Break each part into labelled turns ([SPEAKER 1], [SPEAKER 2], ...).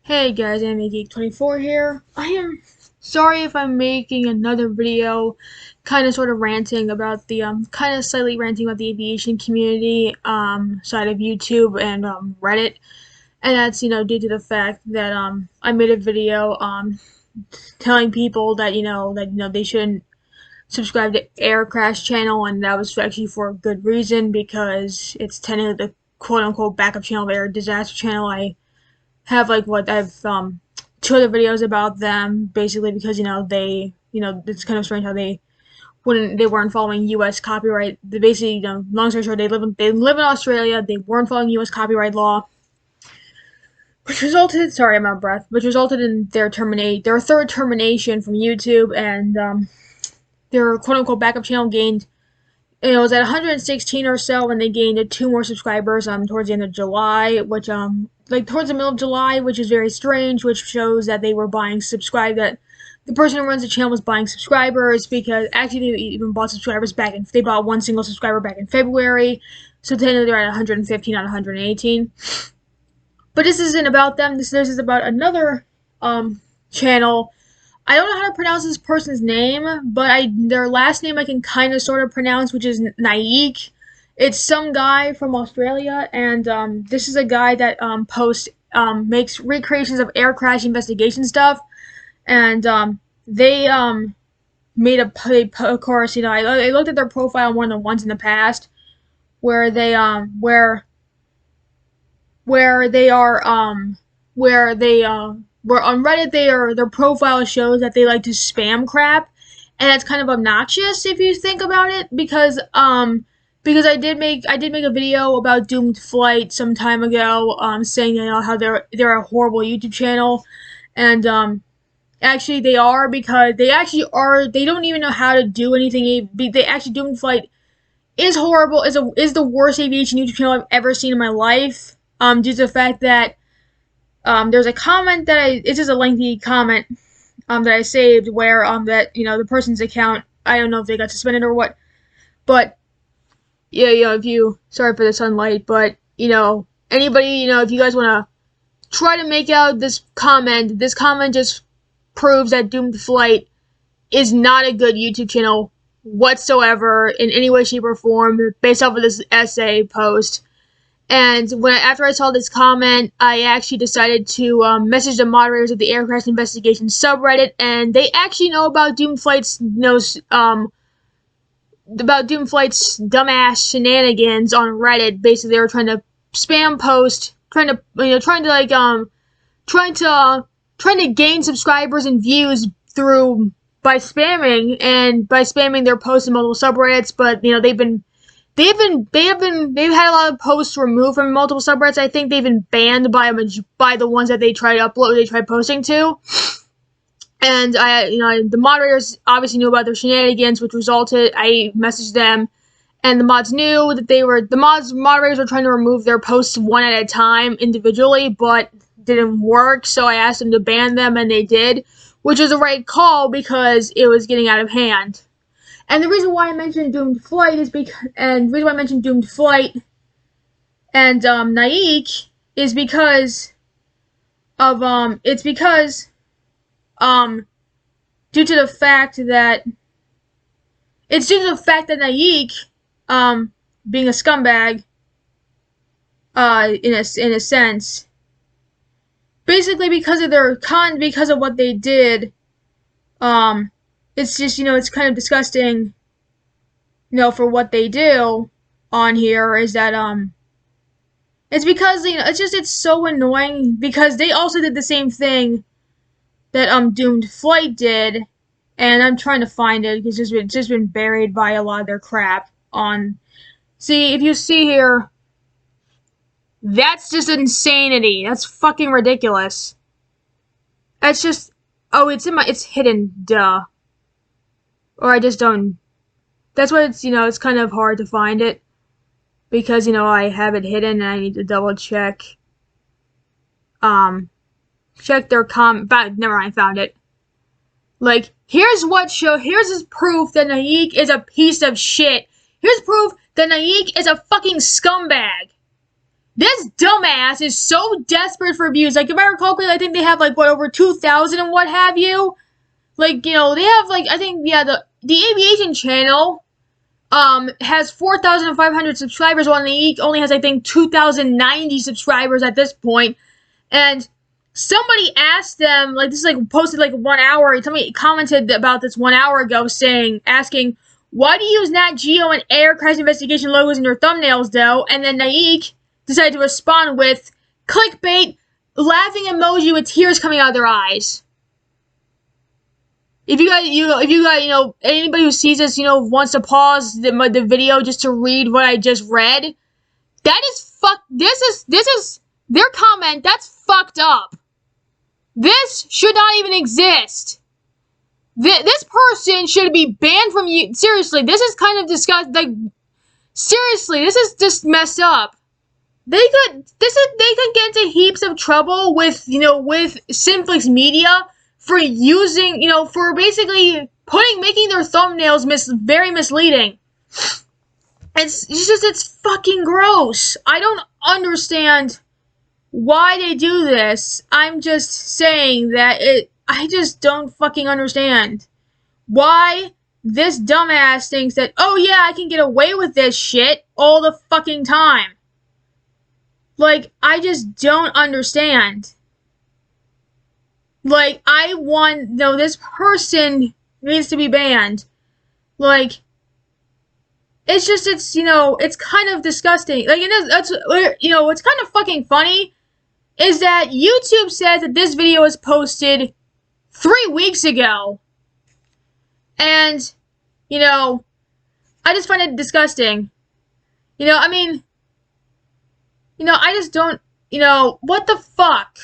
[SPEAKER 1] Hey guys, Geek24 here. I am sorry if I'm making another video kind of sort of ranting about the kind of slightly ranting about the aviation community side of YouTube and Reddit. And that's due to the fact that I made a video telling people that they shouldn't subscribe to Air Crash channel, and that was actually for a good reason because it's technically the quote unquote backup channel of Air Disaster channel. I have I've two other videos about them basically because they it's kind of strange how they weren't following U.S. copyright. They basically long story short, they live in Australia. They weren't following U.S. copyright law, which resulted I'm out of breath, which resulted in their third termination from YouTube, and their quote unquote backup channel gained. It was at 116 or so when they gained two more subscribers towards the end of July, which towards the middle of July, which is very strange, which shows that they were that the person who runs the channel was buying subscribers, because actually they even bought subscribers they bought one single subscriber back in February, so technically they're at 115 out of 118. But this isn't about them. This is about another channel. I don't know how to pronounce this person's name, but their last name I can kind of sort of pronounce, which is Naik. It's some guy from Australia, and this is a guy that makes recreations of air crash investigation stuff, and they made of course, I looked at their profile on one of the ones in the past where they where they are where on Reddit their profile shows that they like to spam crap, and that's kind of obnoxious if you think about it, because I did make a video about Doomed Flight some time ago, saying how they're a horrible YouTube channel, and actually they are, because they don't even know how to do anything. They actually Doomed Flight is horrible, is the worst aviation YouTube channel I've ever seen in my life, due to the fact that there's a comment it's just a lengthy comment that I saved where that the person's account, I don't know if they got suspended or what, but yeah, sorry for the sunlight, but anybody, if you guys want to try to make out this comment just proves that Doomed Flight is not a good YouTube channel whatsoever in any way, shape, or form based off of this essay post. And after I saw this comment, I actually decided to message the moderators of the Air Crash Investigation subreddit, and they actually know about Doomed Flight's dumbass shenanigans on Reddit. Basically, they were trying to spam post, trying to gain subscribers and views by spamming their posts in multiple subreddits. But they've had a lot of posts removed from multiple subreddits. I think they've been banned by the ones that they tried posting to. And the moderators obviously knew about their shenanigans, which resulted, I messaged them, and the mods knew that moderators were trying to remove their posts one at a time individually, but didn't work, so I asked them to ban them, and they did, which was the right call because it was getting out of hand. And the reason why I mentioned Doomed Flight and Naik is because of due to the fact that Naik being a scumbag in a sense, basically because of what they did, it's just it's kind of disgusting, for what they do on here, is that it's because it's so annoying, because they also did the same thing that Doomed Flight did, and I'm trying to find it because it's just been buried by a lot of their crap on. See, if you see here, that's just insanity. That's fucking ridiculous. That's just, oh, it's hidden, duh. Or I just don't. That's what it's kind of hard to find it, because I have it hidden and I need to double check. Check their but never mind, I found it. Here's proof that Naik is a piece of shit. Here's proof that Naik is a fucking scumbag. This dumbass is so desperate for views. Like, if I recall correctly, I think they have, like, what, over 2,000 and what have you? Like, you know, they have, like, I think, yeah, the aviation channel, has 4,500 subscribers, while Naik only has, I think, 2,090 subscribers at this point. And somebody asked them, like, this is, like, posted, like, 1 hour, somebody commented about this 1 hour ago, asking, why do you use Nat Geo and Air Crash Investigation logos in your thumbnails, though? And then Naik decided to respond with clickbait, laughing emoji with tears coming out of their eyes. If you guys, anybody who sees this, wants to pause the video just to read what I just read, that is this is their comment. That's fucked up. This should not even exist. This person should be banned from you. Seriously, this is kind of disgusting. Like, seriously, this is just messed up. They could get into heaps of trouble with Simplex Media for using, for basically making their thumbnails very misleading. It's fucking gross. I don't understand why they do this. I'm just saying that I just don't fucking understand why this dumbass thinks that, oh yeah, I can get away with this shit all the fucking time. Like, I just don't understand. Like, this person needs to be banned. Like, it's kind of disgusting. Like, what's kind of fucking funny is that YouTube says that this video was posted 3 weeks ago. And, I just find it disgusting. I just don't, what the fuck?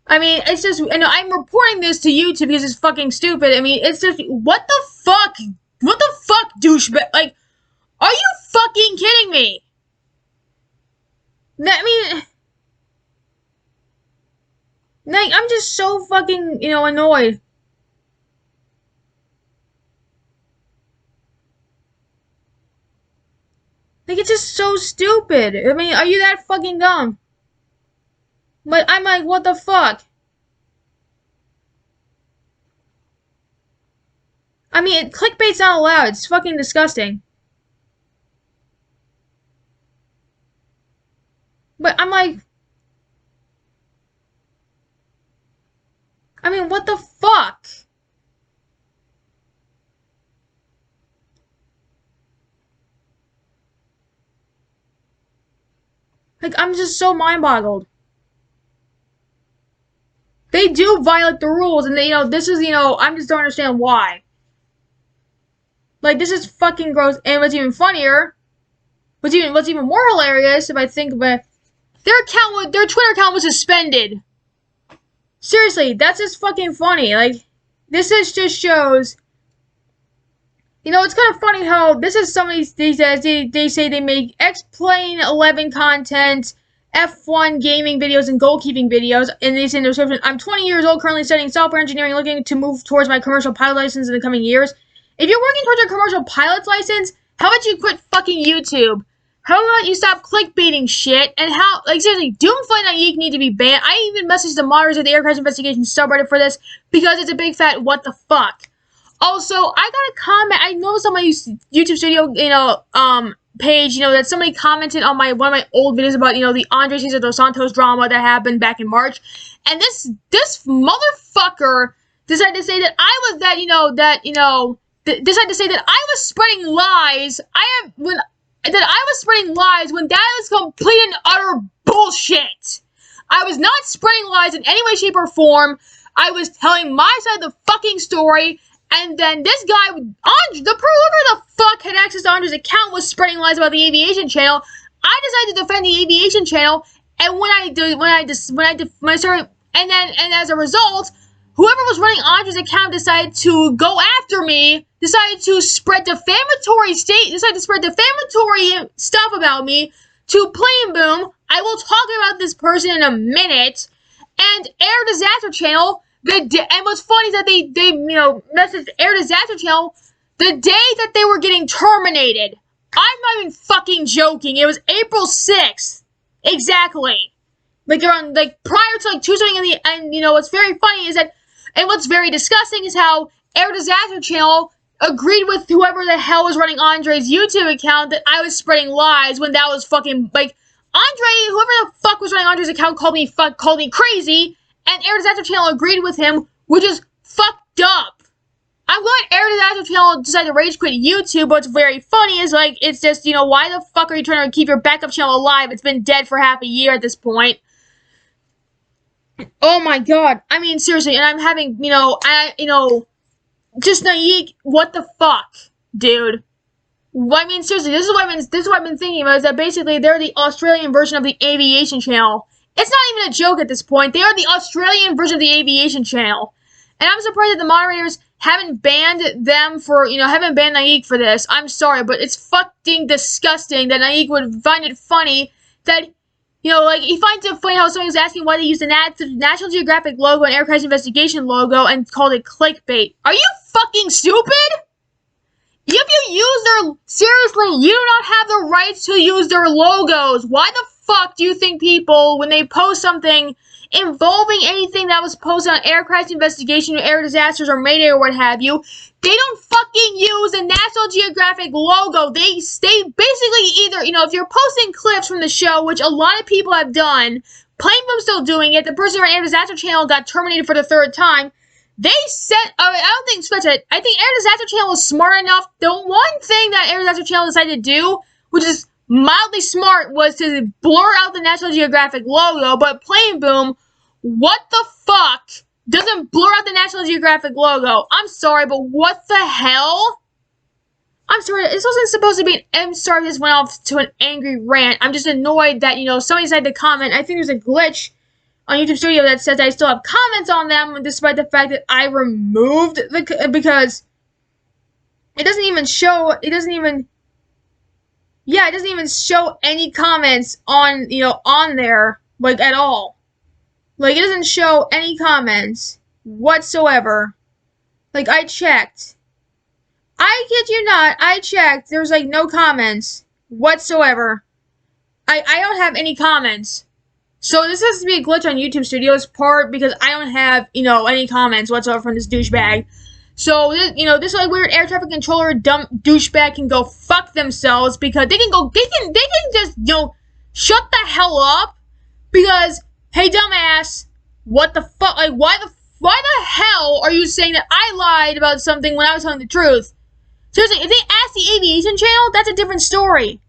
[SPEAKER 1] I mean, it's just, I'm reporting this to YouTube because it's fucking stupid. I mean, it's just, what the fuck? What the fuck, douchebag? Like, are you fucking kidding me? Like, I'm just so fucking, annoyed. Like, it's just so stupid. I mean, are you that fucking dumb? But I'm like, what the fuck? I mean, clickbait's not allowed. It's fucking disgusting. But I'm like, I mean, what the fuck? Like, I'm just so mind-boggled. They do violate the rules, and this is, I just don't understand why. Like, this is fucking gross. And what's even funnier, what's even more hilarious, if I think of it, their Twitter account was suspended. Seriously, that's just fucking funny. Like, this just shows. It's kind of funny how this is somebody these days. They say they make X-Plane 11 content, F1 gaming videos, and goalkeeping videos. And they say in the description, I'm 20 years old, currently studying software engineering, looking to move towards my commercial pilot license in the coming years. If you're working towards a commercial pilot's license, how about you quit fucking YouTube? How about you stop clickbaiting shit? And seriously, Doomflight and Naik need to be banned. I even messaged the moderators of the Air Crash Investigation subreddit for this because it's a big fat what the fuck. Also, I got a comment. I noticed on my YouTube studio, page, that somebody commented on one of my old videos about, the Andre Cesar dos Santos drama that happened back in March. And this motherfucker decided to say that decided to say that I was spreading lies. I was spreading lies when that is complete and utter bullshit. I was not spreading lies in any way, shape, or form. I was telling my side of the fucking story. And then this guy, whoever the fuck had access to Andre's account, was spreading lies about the aviation channel. I decided to defend the aviation channel, and and as a result, whoever was running Andre's account decided to go after me, decided to spread defamatory stuff about me to Plain Boom. I will talk about this person in a minute. And Air Disaster Channel. And what's funny is that they messaged Air Disaster Channel the day that they were getting terminated. I'm not even fucking joking. It was April 6th. Exactly. Like, around, like, prior to, like, 2 something in the, and, you know, what's very funny is that, and what's very disgusting is how Air Disaster Channel agreed with whoever the hell was running Andre's YouTube account that I was spreading lies when that was fucking, like, Andre, whoever the fuck was running Andre's account called me crazy, and Air Disaster Channel agreed with him, which is fucked up. I'm glad Air Disaster Channel decided to rage quit YouTube, but what's very funny is, like, it's just, you know, why the fuck are you trying to keep your backup channel alive? It's been dead for half a year at this point. Oh my god. I mean, seriously, and I'm having, just Naik, what the fuck, dude? I mean, seriously, this is what I've been thinking about, is that basically they're the Australian version of the Aviation Channel. It's not even a joke at this point. They are the Australian version of the Aviation Channel. And I'm surprised that the moderators haven't banned them for, haven't banned Naik for this. I'm sorry, but it's fucking disgusting that Naik would find it funny that, like, he finds it funny how someone was asking why they used the National Geographic logo and Air Crash Investigation logo and called it clickbait. Are you fucking stupid? If you use seriously, you do not have the rights to use their logos. Why the fuck do you think people, when they post something involving anything that was posted on air crash investigation or air disasters or Mayday or what have you, they don't fucking use the National Geographic logo. They basically either, if you're posting clips from the show, which a lot of people have done, Plain Boom's still doing it, the person on Air Disaster Channel got terminated for the 3rd time, they said, I don't think scratch it. I think Air Disaster Channel was smart enough. The one thing that Air Disaster Channel decided to do, which is mildly smart, was to blur out the National Geographic logo, but Plain Boom, what the fuck doesn't blur out the National Geographic logo? I'm sorry, but what the hell? I'm sorry, this wasn't supposed to be I'm sorry this went off to an angry rant. I'm just annoyed that, somebody decided to comment. I think there's a glitch on YouTube Studio that says I still have comments on them, despite the fact that I removed because it doesn't even show any comments on, on there, like, at all. Like, it doesn't show any comments whatsoever. Like, I checked. I kid you not, I checked. There's, like, no comments whatsoever. I don't have any comments. So this has to be a glitch on YouTube Studio's part because I don't have, any comments whatsoever from this douchebag. So, this like weird air traffic controller dumb douchebag can go fuck themselves because they can just, shut the hell up because, hey dumbass, what the fuck, like, why the hell are you saying that I lied about something when I was telling the truth? Seriously, if they ask the Aviation Channel, that's a different story.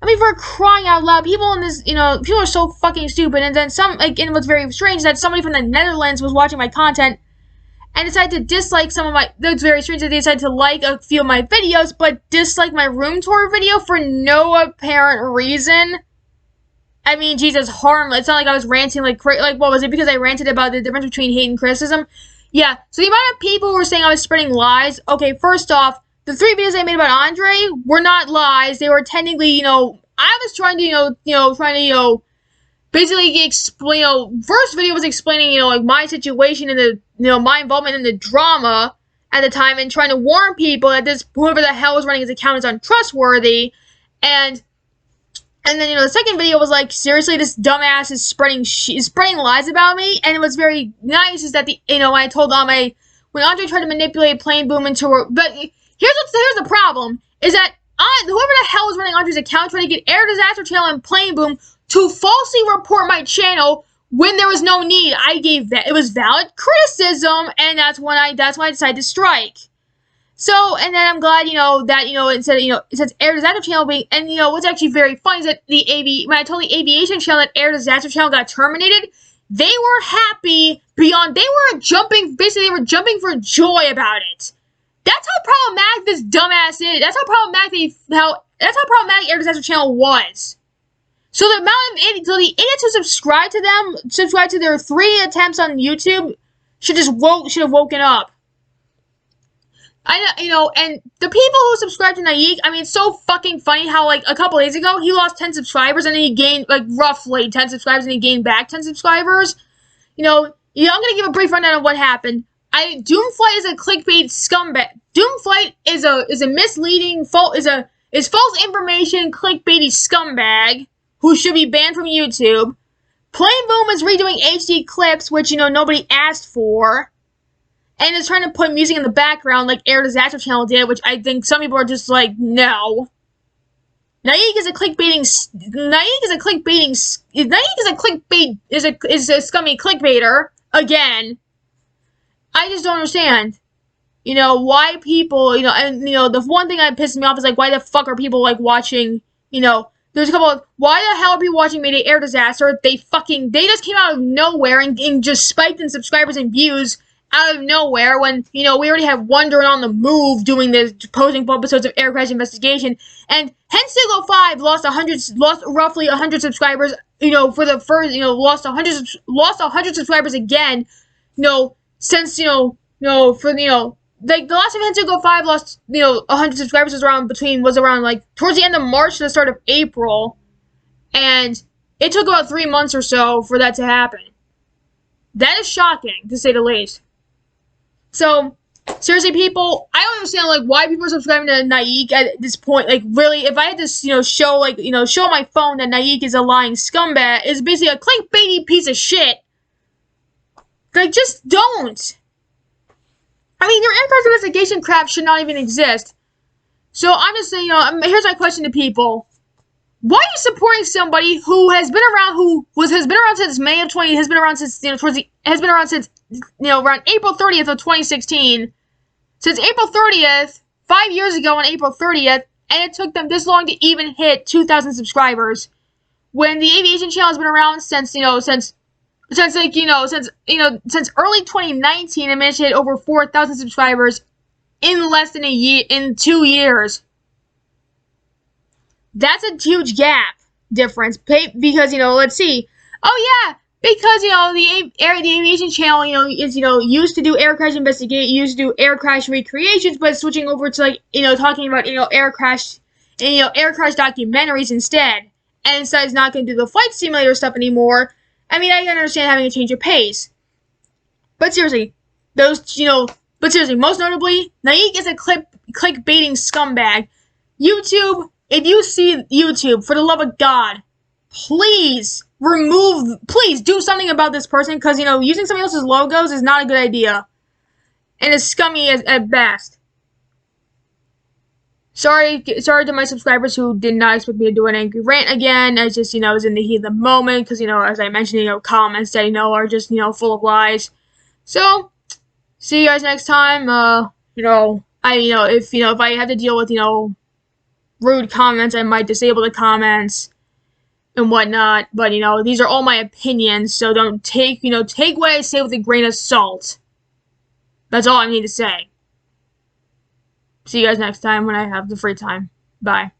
[SPEAKER 1] I mean, for crying out loud, people in this, people are so fucking stupid. And then and what's very strange is that somebody from the Netherlands was watching my content and decided to dislike some of my, that's very strange that they decided to like a few of my videos, but dislike my room tour video for no apparent reason. I mean, Jesus, harmless. It's not like I was ranting like, what was it? Because I ranted about the difference between hate and criticism? Yeah, so the amount of people who were saying I was spreading lies, okay, first off, the 3 videos I made about Andre were not lies. They were technically, I was trying to, basically explain, first video was explaining, like, my situation and the, my involvement in the drama at the time and trying to warn people that whoever the hell was running his account is untrustworthy. And then, the second video was like, seriously, this dumbass is spreading lies about me. And it was very nice is that when I told when Andre tried to manipulate Plain Boom into but here's the problem, is that whoever the hell was running Andre's account tried to get Air Disaster Channel and Plain Boom to falsely report my channel when there was no need. I gave that. It was valid criticism, and that's why I decided to strike. So, and then I'm glad, that, it says Air Disaster Channel being, and, what's actually very funny is that when I told the Aviation Channel that Air Disaster Channel got terminated, they were happy beyond, they were jumping for joy about it. That's how problematic this dumbass is. That's how problematic Air Disaster Channel was. So the idiots who subscribe to their 3 attempts on YouTube should have woken up. And the people who subscribe to Naik, I mean, it's so fucking funny how, like, a couple days ago, he lost 10 subscribers, and then he gained, like, roughly 10 subscribers, and he gained back 10 subscribers. I'm gonna give a brief rundown of what happened. Doomflight is a clickbait scumbag. Doomflight is a misleading is false information, clickbaity scumbag who should be banned from YouTube. Plain Boom is redoing HD clips, which, nobody asked for. And is trying to put music in the background like Air Disaster Channel did, which I think some people are just like, no. Naik is a scummy clickbaiter. Again. I just don't understand. Why people, and, the one thing that pisses me off is, like, why the fuck are people, like, watching, there's a couple of, why the hell are people watching Mayday Air Disaster? They just came out of nowhere and just spiked in subscribers and views out of nowhere when, we already have Wonder and On the Move doing this, posting episodes of Air Crash Investigation, and Hensigo 5 lost roughly 100 subscribers, for the first, lost 100 subscribers again, since, like, the last time Hensigo 5 lost, 100 subscribers was around, like, towards the end of March to the start of April, and it took about 3 months or so for that to happen. That is shocking, to say the least. So, seriously, people, I don't understand, like, why people are subscribing to Naik at this point. Like, really, if I had to, show on my phone that Naik is a lying scumbag, is basically a clickbaity piece of shit. Like, just don't. I mean, your in-person investigation crap should not even exist. So, I'm just saying, here's my question to people. Why are you supporting somebody who has been around, has been around since May of 20, has been around since, around April 30th of 2016, since April 30th, 5 years ago on April 30th, and it took them this long to even hit 2,000 subscribers, when the aviation channel has been around since early 2019, and managed to hit over 4,000 subscribers in less than a year, in 2 years. That's a huge gap difference, because, let's see. Oh, yeah, because, the aviation channel, is, used to do air crash used to do air crash recreations, but switching over to, like, talking about, air crash documentaries instead. And instead is not going to do the flight simulator stuff anymore. I mean, I can understand having a change of pace. But seriously, most notably, Naik is a clickbaiting scumbag. YouTube, if you see YouTube, for the love of God, please do something about this person, because, using somebody else's logos is not a good idea. And it's scummy at best. Sorry to my subscribers who did not expect me to do an angry rant again. I just, was in the heat of the moment, because, as I mentioned, comments that, are just, full of lies. So, see you guys next time. If I have to deal with, rude comments, I might disable the comments and whatnot. But, these are all my opinions, so don't take what I say with a grain of salt. That's all I need to say. See you guys next time when I have the free time. Bye.